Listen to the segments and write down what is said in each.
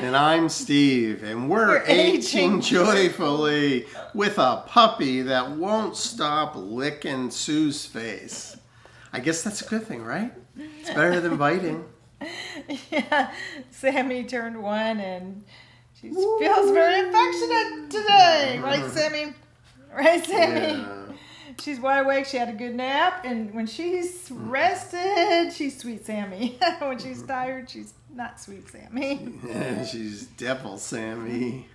And I'm Steve, and we're aging joyfully with a puppy that won't stop licking Sue's face. I guess that's a good thing, right? It's better than biting. Yeah, Sammy turned 1 and she feels very affectionate today. Right, Sammy? Right, Sammy? Yeah. She's wide awake. She had a good nap, and when she's rested, she's sweet Sammy. When she's tired, she's not sweet Sammy. Yeah, she's devil Sammy.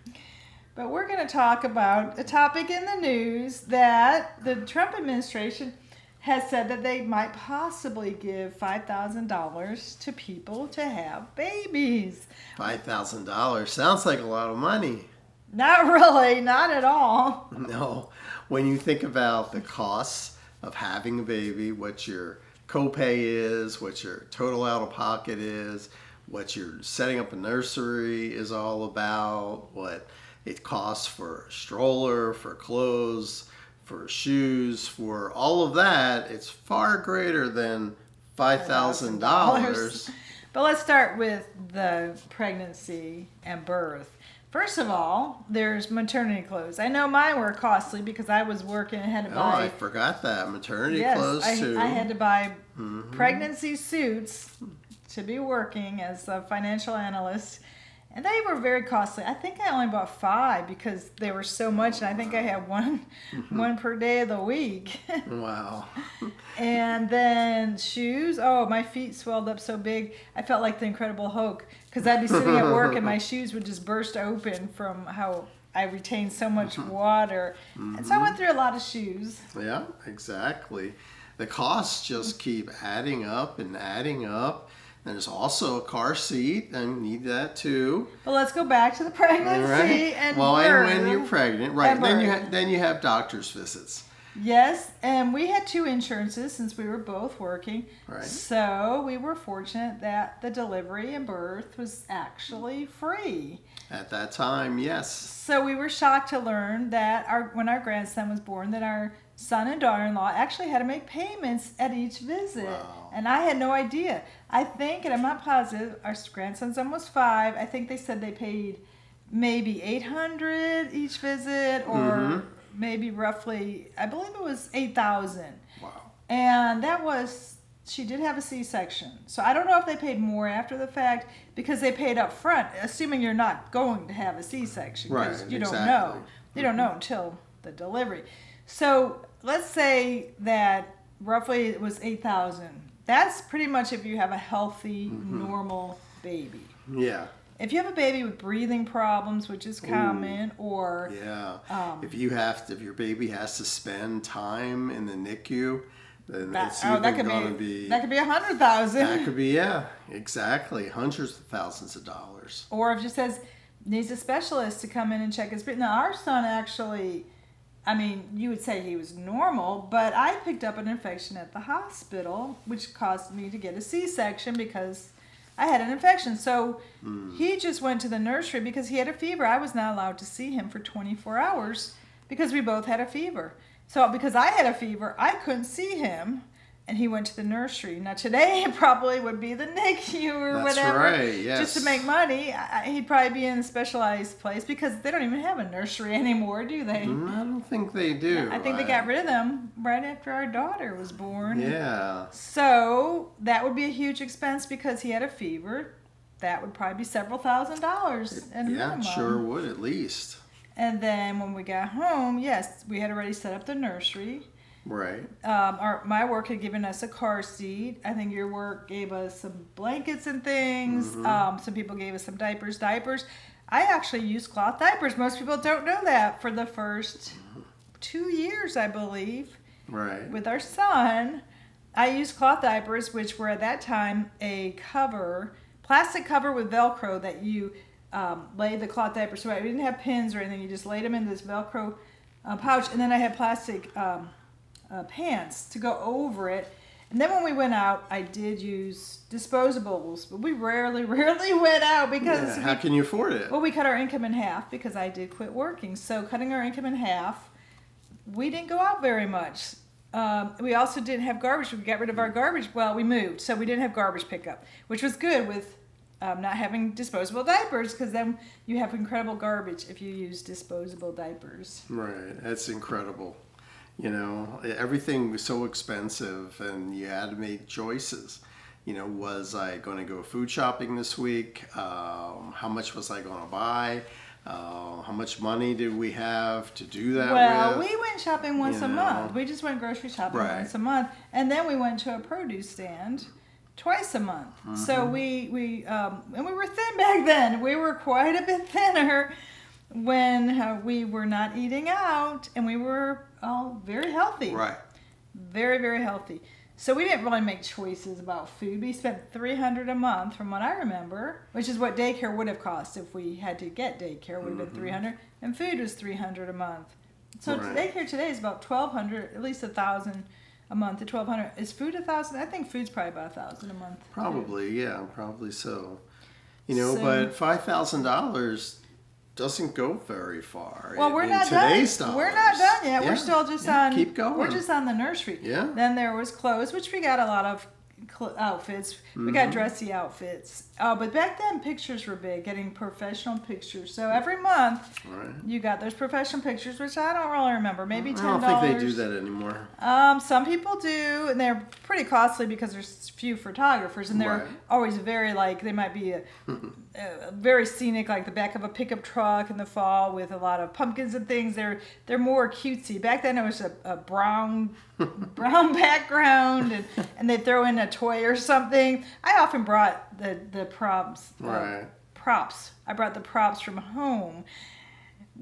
But we're going to talk about a topic in the news that the Trump administration has said that they might possibly give $5,000 to people to have babies. $5,000 sounds like a lot of money. Not really, not at all. No, when you think about the costs of having a baby, what your copay is, what your total out-of-pocket is, what your setting up a nursery is all about, what it costs for a stroller, for clothes, for shoes, for all of that, it's far greater than $5,000. But let's start with the pregnancy and birth. First of all, there's maternity clothes. I know mine were costly because I was working and had to buy. Oh, I forgot that. Maternity clothes too. I had to buy pregnancy suits to be working as a financial analyst. And they were very costly. I think I only bought 5 because they were so much, and I think I had one per day of the week. Wow. And then shoes. Oh, my feet swelled up so big. I felt like the Incredible Hulk because I'd be sitting at work and my shoes would just burst open from how I retained so much water. And so I went through a lot of shoes. Yeah, exactly. The costs just keep adding up and adding up. There's also a car seat. I need that too. But let's go back to the pregnancy and well, birth. and when you're pregnant, right? And Then you have doctor's visits. Yes, and we had 2 insurances since we were both working. Right. So we were fortunate that the delivery and birth was actually free. At that time, yes. So we were shocked to learn that when our grandson was born, that our son and daughter-in-law actually had to make payments at each visit. Wow. And I had no idea. I think, and I'm not positive, our grandson's almost 5. I think they said they paid maybe $800 each visit, or maybe roughly, I believe it was $8,000. Wow. And she did have a C-section. So I don't know if they paid more after the fact because they paid up front, assuming you're not going to have a C-section. Right, You don't exactly. know. You don't know until the delivery. So let's say that roughly it was $8,000. That's pretty much if you have a healthy, normal baby. Yeah. If you have a baby with breathing problems, which is common, or if your baby has to spend time in the NICU, then it's that either could going to be $100,000. That could be exactly hundreds of thousands of dollars. Or if it just says needs a specialist to come in and check his breathing. Now our son actually, I mean, you would say he was normal, but I picked up an infection at the hospital, which caused me to get a C-section because I had an infection. So he just went to the nursery because he had a fever. I was not allowed to see him for 24 hours because we both had a fever. So because I had a fever, I couldn't see him, and he went to the nursery. Now today it probably would be the NICU or whatever. That's right, yes. Just to make money. He'd probably be in a specialized place because they don't even have a nursery anymore, do they? I don't think they do. I think they got rid of them right after our daughter was born. Yeah. So that would be a huge expense because he had a fever. That would probably be several $1,000s at a minimum. Sure would, at least. And then when we got home, yes, we had already set up the nursery. Right. My work had given us a car seat. I think your work gave us some blankets and things. Some people gave us some diapers. I actually used cloth diapers. Most people don't know that for the first 2 years, I believe. Right. With our son, I used cloth diapers, which were at that time a plastic cover with Velcro that you laid the cloth diapers. So we didn't have pins or anything. You just laid them in this Velcro pouch, and then I had plastic pants to go over it. And then when we went out, I did use disposables, but we rarely went out because how can you afford it? Well, we cut our income in half because I did quit working. So cutting our income in half, we didn't go out very much. We also didn't have garbage. We got rid of our garbage. Well, we moved, so we didn't have garbage pickup, which was good with not having disposable diapers, because then you have incredible garbage if you use disposable diapers. Right. That's incredible. Everything was so expensive, and you had to make choices. Was I going to go food shopping this week? How much was I going to buy? How much money did we have to do that Well, with? we went shopping once a month. We just went grocery shopping once a month. And then we went to a produce stand twice a month. So we and we were thin back then. We were quite a bit thinner when we were not eating out, and we were all very healthy. Right. Very, very healthy. So we didn't really make choices about food. We spent $300 a month, from what I remember, which is what daycare would have cost if we had to get daycare. Would have been $300, and food was $300 a month. So daycare today is about $1,200, at least $1,000 a month to $1,200. Is food $1,000? I think food's probably about $1,000 a month. Probably, yeah, probably so. But $5,000 doesn't go very far. Well, we're not done. We're not done yet. Yeah. We're still just on. Keep going. We're just on the nursery. Yeah. Then there was clothes, which we got a lot of outfits. We got dressy outfits. But back then, pictures were big. Getting professional pictures. So every month, you got those professional pictures, which I don't really remember. Maybe $10. I don't think they do that anymore. Some people do, and they're pretty costly because there's few photographers, and they're always very they might be very scenic, like the back of a pickup truck in the fall with a lot of pumpkins and things. They're more cutesy. Back then it was a brown background, and they throw in a toy or something. I often brought the props. Props. I brought the props from home.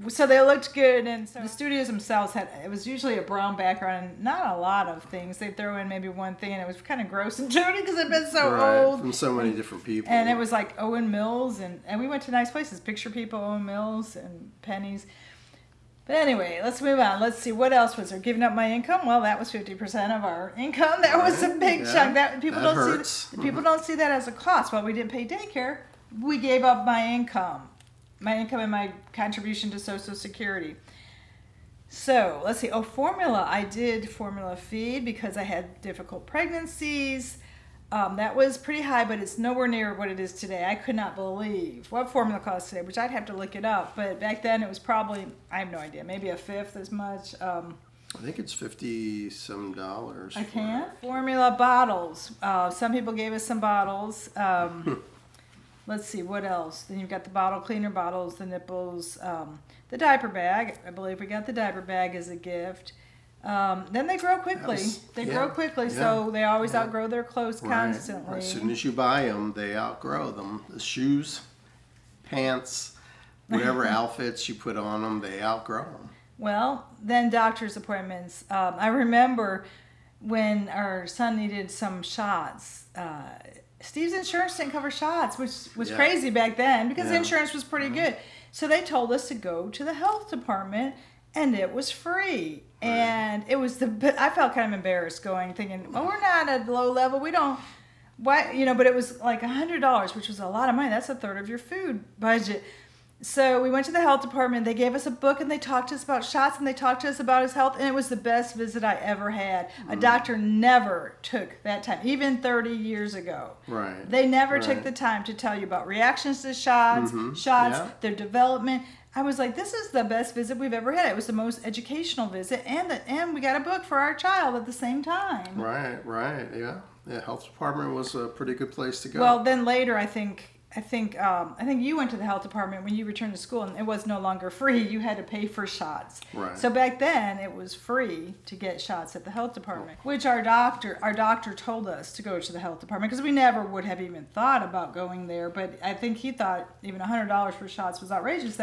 So they looked good, and so the studios themselves it was usually a brown background and not a lot of things. They'd throw in maybe one thing, and it was kind of gross and dirty because it'd been so old. From so many different people. And it was like Owen Mills, and we went to nice places. Picture People, Owen Mills, and Penny's. But anyway, let's move on. Let's see, what else was there? Giving up my income? Well, that was 50% of our income. That was a big chunk. People don't see that as a cost. Well, we didn't pay daycare. We gave up my income. My income and my contribution to Social Security. So, let's see. Formula. I did formula feed because I had difficult pregnancies. That was pretty high, but it's nowhere near what it is today. I could not believe what formula costs today, which I'd have to look it up. But back then it was probably, I have no idea, maybe a fifth as much. I think it's $50 some. I can't. Formula bottles. Some people gave us some bottles. Let's see, what else? Then you've got the bottle cleaner bottles, the nipples, the diaper bag. I believe we got the diaper bag as a gift. Then they grow quickly. So they always outgrow their clothes constantly. As soon as you buy them, they outgrow them. The shoes, pants, whatever outfits you put on them, they outgrow them. Well, then doctor's appointments. I remember when our son needed some shots. Steve's insurance didn't cover shots, which was crazy back then because insurance was pretty good. So they told us to go to the health department, and it was free. And it was I felt kind of embarrassed thinking, we're not at low level. We don't, but it was like $100, which was a lot of money. That's a third of your food budget. So we went to the health department. They gave us a book, and they talked to us about shots, and they talked to us about his health, and it was the best visit I ever had. A doctor never took that time, even 30 years ago. Right. They never took the time to tell you about reactions to shots, their development. I was like, this is the best visit we've ever had. It was the most educational visit, and we got a book for our child at the same time. Right, yeah. The health department was a pretty good place to go. Well, then later, I think you went to the health department when you returned to school, and it was no longer free. You had to pay for shots. Right. So back then, it was free to get shots at the health department, which our doctor told us to go to the health department because we never would have even thought about going there. But I think he thought even $100 for shots was outrageous.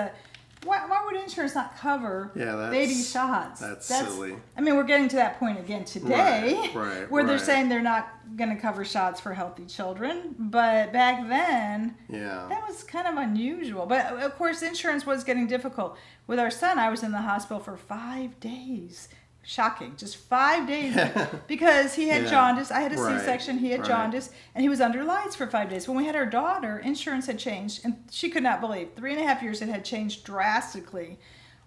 Why would insurance not cover baby shots? That's silly. I mean, we're getting to that point again today, where they're saying they're not going to cover shots for healthy children. But back then, that was kind of unusual. But of course, insurance was getting difficult. With our son, I was in the hospital for 5 days. Shocking, just 5 days because he had jaundice. I had a C-section. He had jaundice, and he was under lights for 5 days. When we had our daughter, insurance had changed, and she could not believe 3.5 years it had changed drastically.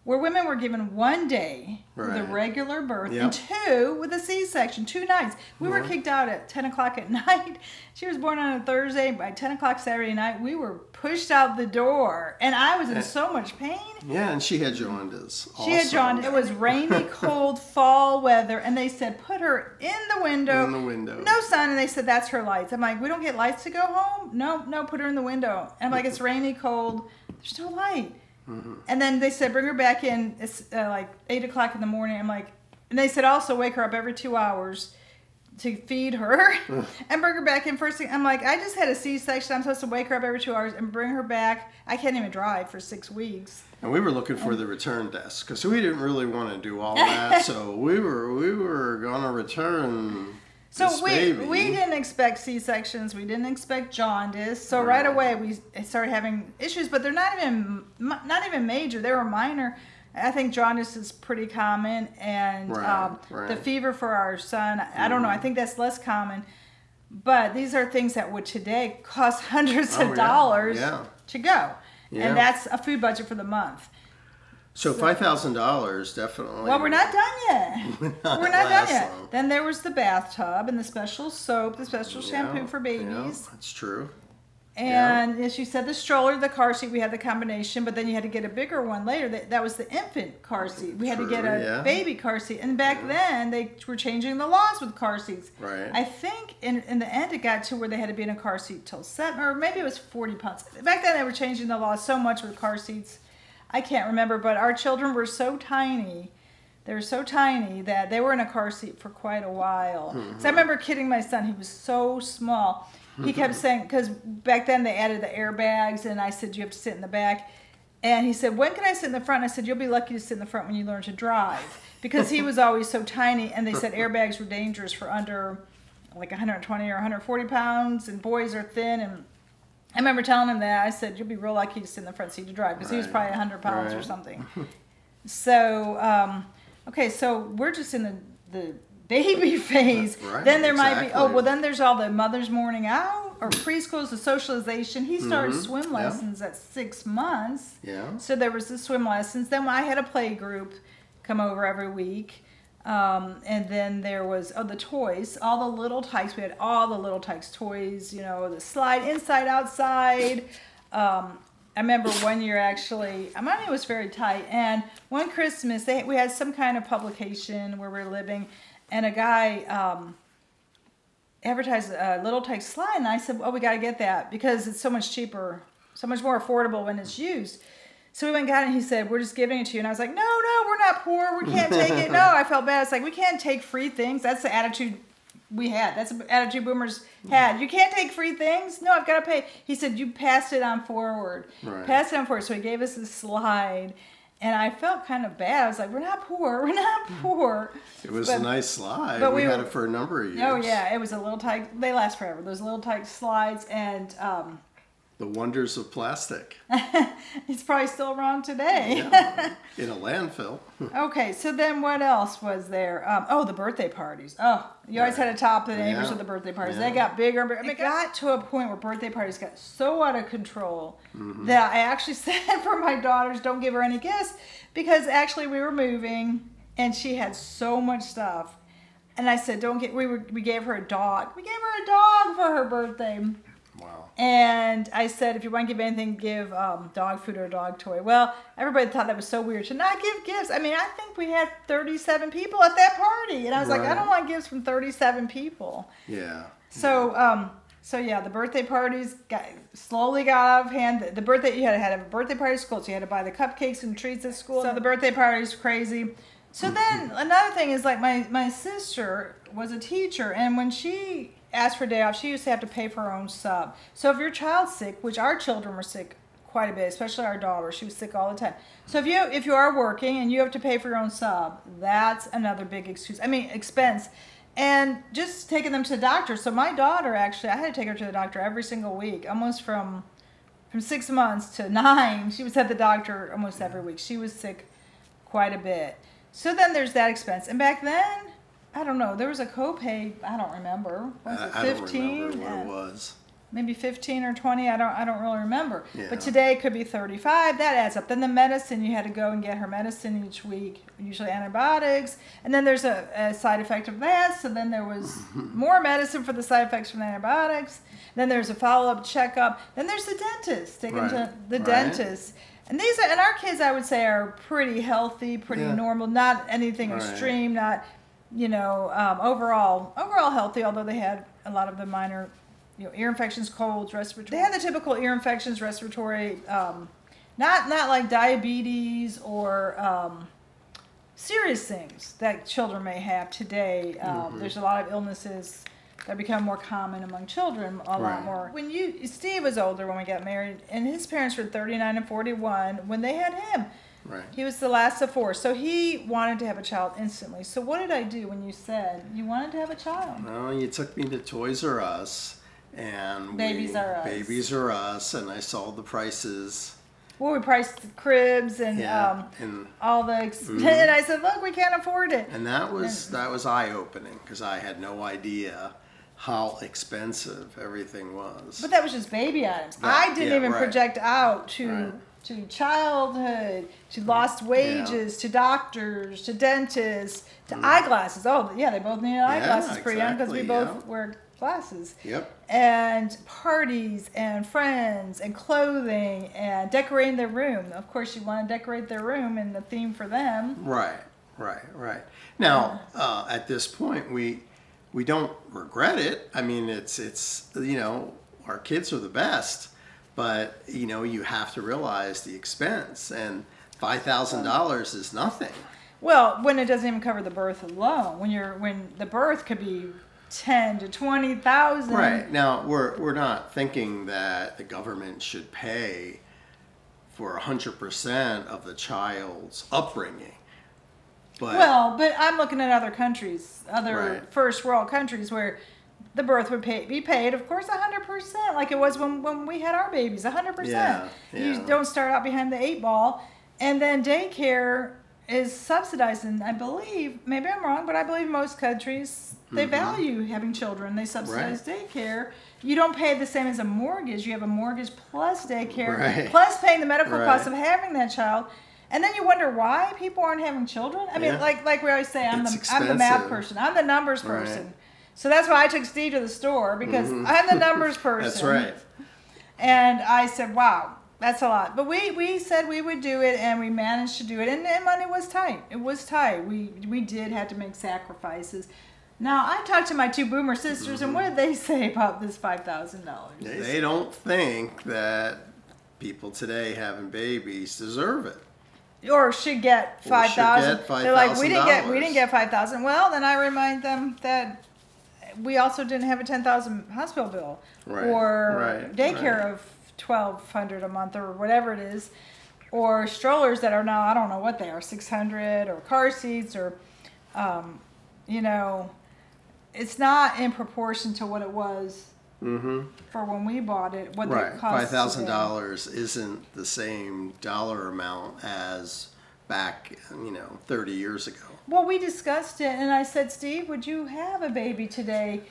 where women were given 1 day with a Right. regular birth Yep. and 2 with a C-section, 2 nights. We were kicked out at 10 o'clock at night. She was born on a Thursday. By 10 o'clock Saturday night, we were pushed out the door. And I was in so much pain. Yeah, and she had jaundice. She had also. jaundice. It was rainy, cold, fall weather. And they said, put her in the window. In the window. No sun. And they said, that's her lights. I'm like, we don't get lights to go home? No, put her in the window. And I'm like, it's rainy, cold. There's no light. And then they said, bring her back in. It's like 8 o'clock in the morning. I'm like, and they said also wake her up every 2 hours to feed her and bring her back in first thing. I'm like, I just had a C-section. I'm supposed to wake her up every 2 hours and bring her back. I can't even drive for 6 weeks. And we were looking for the return desk because we didn't really want to do all that. So we were gonna return. So this we baby. didn't expect C-sections. We didn't expect jaundice. So right away we started having issues, but they're not even major. They were minor. I think jaundice is pretty common, and the fever for our son, I don't know. I think that's less common. But these are things that would today cost hundreds of dollars to go, and that's a food budget for the month. So $5,000 definitely. Well, we're not done yet. We're not done yet. Long. Then there was the bathtub and the special soap, the special shampoo for babies. Yeah, that's true. And as you said, the stroller, the car seat, we had the combination, but then you had to get a bigger one later. That was the infant car seat. We had to get a baby car seat. And back then, they were changing the laws with car seats. Right. I think in the end, it got to where they had to be in a car seat till 7, or maybe it was 40 pounds. Back then, they were changing the laws so much with car seats. I can't remember, but our children were so tiny. They were so tiny that they were in a car seat for quite a while. So I remember kidding my son. He was so small. He kept saying, because back then they added the airbags, and I said, you have to sit in the back. And he said, when can I sit in the front? And I said, you'll be lucky to sit in the front when you learn to drive. Because he was always so tiny, and they said airbags were dangerous for under like 120 or 140 pounds, and boys are thin. And I remember telling him that. I said, you'll be real lucky to sit in the front seat to drive, because he was probably 100 pounds or something. So, okay, so we're just in the baby phase. Then there might be, then there's all the mother's morning out, or preschools, the socialization. He started swim lessons at 6 months. Yeah. So there was the swim lessons. Then I had a play group come over every week. And then there was the toys, all the little Tykes. We had all the little Tykes toys, the slide inside, outside. I remember one year actually, money was very tight. And one Christmas, we had some kind of publication where we were living, and a guy advertised a little Tykes slide. And I said, we got to get that because it's so much cheaper, so much more affordable when it's used. So we went and got it, and he said, we're just giving it to you. And I was like, no, we're not poor. We can't take it. No, I felt bad. It's like, we can't take free things. That's the attitude we had. That's the attitude boomers had. You can't take free things? No, I've got to pay. He said, you passed it on forward. Right. Passed it on forward. So he gave us a slide. And I felt kind of bad. I was like, we're not poor. We're not poor. It was a nice slide. But we had it for a number of years. Oh, yeah. It was a little tight. They last forever. Those little tight slides. And the wonders of plastic. it's probably still around today. Yeah, in a landfill. Okay, so then what else was there? The birthday parties. Oh, you always had to top the neighbors with the birthday parties. They got bigger and bigger. It got to a point where birthday parties got so out of control that I actually said for my daughters, don't give her any gifts, because actually we were moving and she had so much stuff. And I said, we gave her a dog. We gave her a dog for her birthday. Wow. And I said, if you want to give anything, give dog food or a dog toy. Well, everybody thought that was so weird to not give gifts. I mean, I think we had 37 people at that party. And I was like, I don't want gifts from 37 people. Yeah. So, the birthday parties slowly got out of hand. The birthday, you had to have a birthday party at school, so you had to buy the cupcakes and treats at school. So the birthday party was crazy. So then another thing is, like, my sister was a teacher, and when she asked for a day off, she used to have to pay for her own sub. So if your child's sick, which our children were sick quite a bit, especially our daughter, she was sick all the time. So if you are working and you have to pay for your own sub, that's another big expense. And just taking them to the doctor. So my daughter, actually, I had to take her to the doctor every single week, almost from 6 months to 9. She was at the doctor almost every week. She was sick quite a bit. So then there's that expense. And back then, I don't know, there was a copay, I don't remember. Was it 15? I don't remember what it was. maybe 15 or 20. I don't really remember. Yeah. But today it could be 35. That adds up. Then the medicine, you had to go and get her medicine each week, usually antibiotics. And then there's a side effect of that. So then there was more medicine for the side effects from the antibiotics. Then there's a follow-up checkup. Then there's the dentist, taking to the dentist. And these are, and our kids, I would say, are pretty healthy, pretty normal, not anything extreme, not, overall healthy, although they had a lot of the minor, ear infections, colds, respiratory. They had the typical ear infections, respiratory, not like diabetes or serious things that children may have today. There's a lot of illnesses that become more common among children, a lot more. When Steve was older when we got married, and his parents were 39 and 41 when they had him. Right. He was the last of 4, so he wanted to have a child instantly. So what did I do when you said you wanted to have a child? Well, you took me to Toys R Us, and Babies R Us. Babies R Us, and I saw the prices. Well, we priced the cribs and all the, and I said, look, we can't afford it. And that was eye-opening because I had no idea how expensive everything was. But that was just baby items. I didn't even project out to childhood, to lost wages, to doctors, to dentists, to eyeglasses. Oh, yeah, they both needed eyeglasses pretty young because we both wear glasses. Yep. And parties and friends and clothing and decorating their room. Of course, you want to decorate their room and the theme for them. Right. Now, at this point, we don't regret it. I mean, it's our kids are the best, but you have to realize the expense, and $5,000 is nothing. Well, when it doesn't even cover the birth alone, when the birth could be 10 to 20,000. Right. Now, we're not thinking that the government should pay for 100% of the child's upbringing. But I'm looking at other countries, first world countries where the birth would be paid, of course, 100%, like it was when we had our babies, 100%. Yeah. You don't start out behind the 8 ball. And then daycare is subsidized, and I believe, maybe I'm wrong, but I believe most countries, they value having children. They subsidize daycare. You don't pay the same as a mortgage. You have a mortgage plus daycare, plus paying the medical costs of having that child. And then you wonder why people aren't having children. I mean, like we always say, I'm the math person. I'm the numbers person. So that's why I took Steve to the store, because I'm the numbers person. That's right. And I said, wow, that's a lot. But we said we would do it, and we managed to do it. And money was tight. It was tight. We did have to make sacrifices. Now, I talked to my 2 boomer sisters, and what did they say about this $5,000? They don't think that people today having babies deserve it. Or should get $5,000. They're like, we didn't get $5,000. Well, then I remind them that we also didn't have a $10,000 hospital bill or daycare of $1,200 a month or whatever it is, or strollers that are now, I don't know what they are, $600, or car seats, or it's not in proportion to what it was. For when we bought it, what it cost. $5,000 isn't the same dollar amount as back, 30 years ago. Well, we discussed it, and I said, Steve, would you have a baby today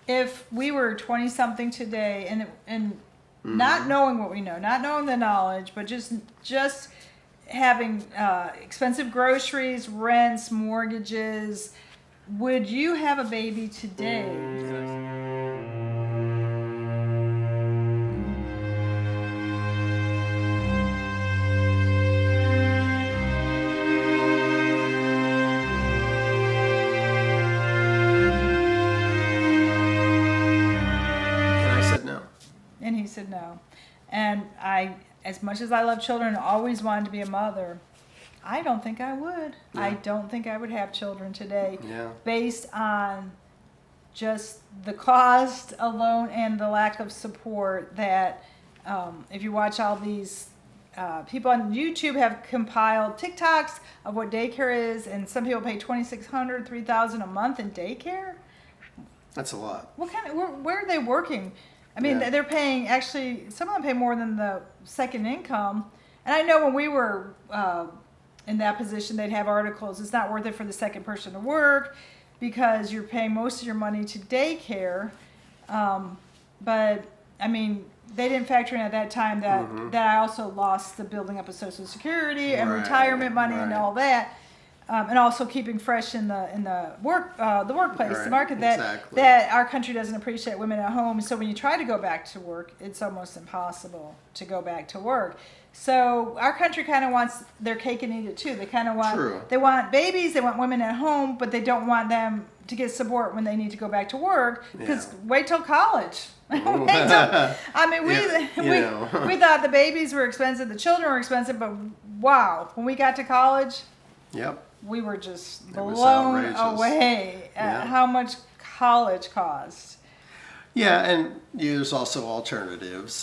if we were 20-something today, and not knowing what we know, not knowing the knowledge, but just having expensive groceries, rents, mortgages? Would you have a baby today? And he said no. And I, as much as I love children, always wanted to be a mother. I don't think I would. Yeah. I don't think I would have children today based on just the cost alone and the lack of support that if you watch all these people on YouTube have compiled TikToks of what daycare is, and some people pay $2,600, $3,000 a month in daycare. That's a lot. What kind of, where are they working? I mean, they're paying, actually, some of them pay more than the second income. And I know when we were in that position, they'd have articles, it's not worth it for the second person to work because you're paying most of your money to daycare. But I mean, they didn't factor in at that time that I also lost the building up of Social Security and Right, retirement money and right. all that, and also keeping fresh in the workplace, Right, the market that exactly. that our country doesn't appreciate women at home. So when you try to go back to work, it's almost impossible to go back to work. So our country kind of wants their cake and eat it too. They kind of want True. they want babies, they want women at home, but they don't want them to get support when they need to go back to work. Because Yeah. wait till college. Wait till, I mean, we thought the babies were expensive, the children were expensive, but wow, when we got to college, Yep. we were just It was blown outrageous. away at Yeah. how much college cost. Yeah, and there's also alternatives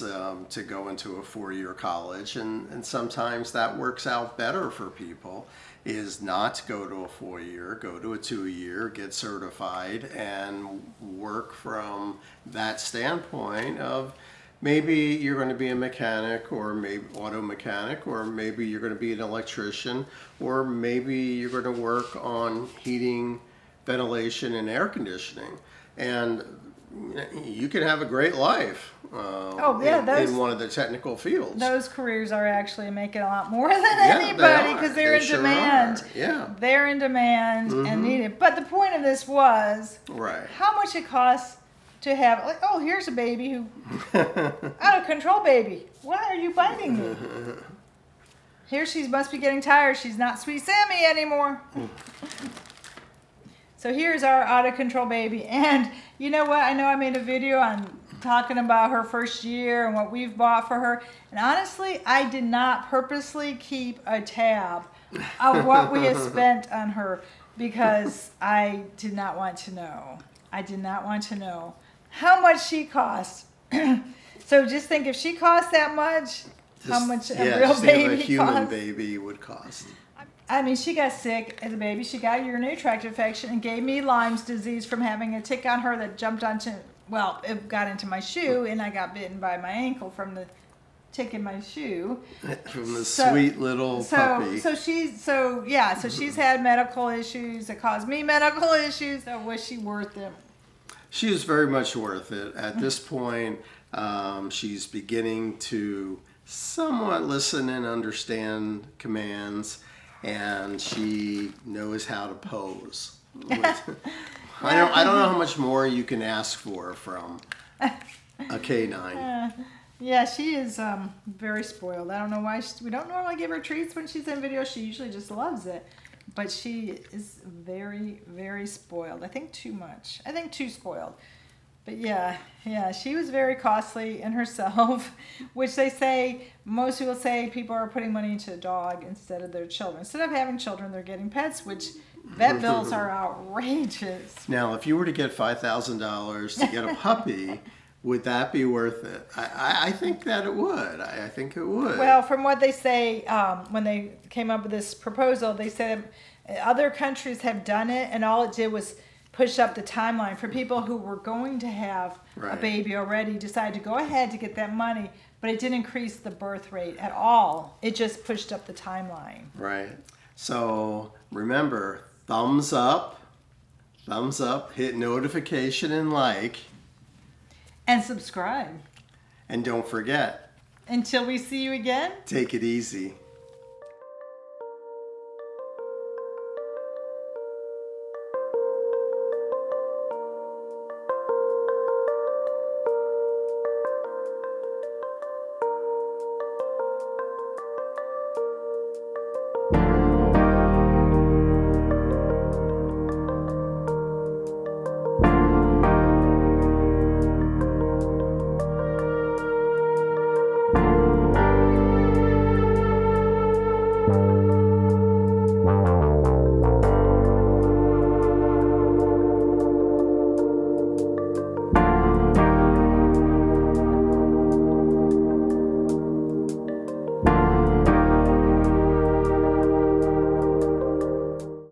to go into a 4-year college, and sometimes that works out better for people, is not to go to a 4-year, go to a 2-year, get certified, and work from that standpoint of maybe you're going to be a mechanic, or maybe auto mechanic, or maybe you're going to be an electrician, or maybe you're going to work on heating, ventilation, and air conditioning. And you can have a great life in one of the technical fields. Those careers are actually making a lot more than Yeah, anybody they because are. they're They in sure demand. are. Yeah. They're in demand and needed. But the point of this was Right. how much it costs to have, like, oh, here's a baby who, out of control baby. Why are you biting me? Here she must be getting tired. She's not Sweet Sammy anymore. So here's our out of control baby. And you know what? I know I made a video on talking about her first year and what we've bought for her. And honestly, I did not purposely keep a tab of what we have spent on her because I did not want to know. I did not want to know how much she cost. So just think if she cost that much, how much a real just think of baby a human costs. baby would cost. I mean, she got sick as a baby. She got a urinary tract infection and gave me Lyme's disease from having a tick on her that jumped onto, well, it got into my shoe, and I got bitten by my ankle from the tick in my shoe. From the sweet little puppy. So she's had medical issues that caused me medical issues. So was she worth it? She is very much worth it. At this point, she's beginning to somewhat listen and understand commands, and she knows how to pose. I don't know how much more you can ask for from a canine. Yeah, she is very spoiled. I don't know why we don't normally give her treats when she's in video. She usually just loves it. But she is very, very spoiled. I think too much. I think too spoiled. But yeah, she was very costly in herself, which they say, most people say people are putting money into a dog instead of their children. Instead of having children, they're getting pets, which vet bills are outrageous. Now, if you were to get $5,000 to get a puppy, would that be worth it? I think that it would. I think it would. Well, from what they say, when they came up with this proposal, they said other countries have done it, and all it did was push up the timeline for people who were going to have a baby already, decided to go ahead to get that money, but it didn't increase the birth rate at all. It just pushed up the timeline. Right. So remember, thumbs up, hit notification and like. And subscribe. And don't forget, Until we see you again. take it easy.